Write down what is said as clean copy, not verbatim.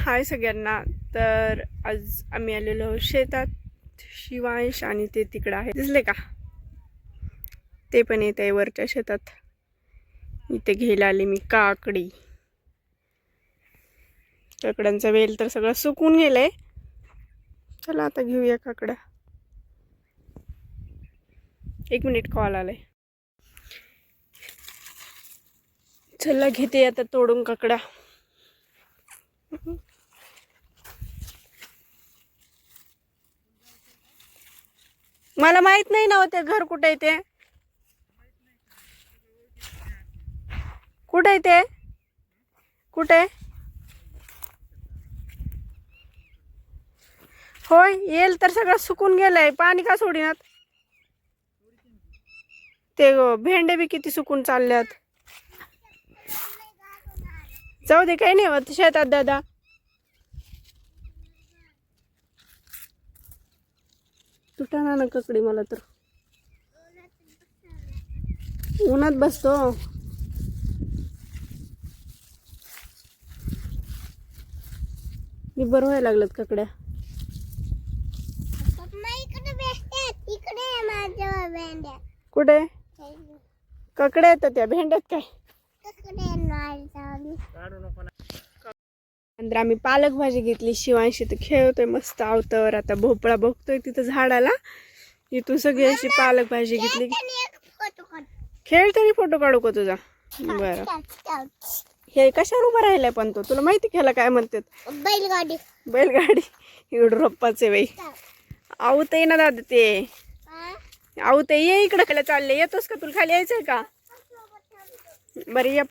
हाय सगळ्यांना. तर आज आम्ही आलेलो शेतात. शिवांश आणि ते तिकडं आहे, दिसले का? ते पण येत आहे वरच्या शेतात. इथे घ्यायला आले मी काकडी. काकड्यांचा वेल तर सगळं सुकून गेलंय. चला आता घेऊया काकड्या. 1 मिनिट, कॉल आलाय. चला घेते आता तोडून काकड्या. मला माहित नाही ना ते घर कुठे आहे ते. कुठे आहे ते? कुठे? होय, येल तर सगळं सुकून गेलंय. पाणी का सोडिनात? ते भेंडे बी किती सुकून चालल्यात. जाऊ दे, काही नाही होत शेतात दादा. तुटाना ना काकडी. मला तर उन्हात बसतो. मी बरं व्हायला लागल्यात काकड्या. कुठे काकड्या येतात त्या भेंड्यात काय? नंतर आम्ही पालक भाजी घेतली. शिवांशी तर खेळतोय मस्त आवतावर. आता भोपळा बघतोय तिथं झाडाला. इथून सगळी अशी पालक भाजी घेतली. खेळताना फोटो काढू का तुझा? बरं. हे कशावर उभं राहिलाय पण तो? तुला माहिती ह्याला काय म्हणतात? बैलगाडी. बैलगाडी. एवढं रप्पाचे बाई. आवत आहे ना दादा ते. आवत ये इकडं खायला चालले. येतोस का? तुला खाली यायचंय का? बरं ये.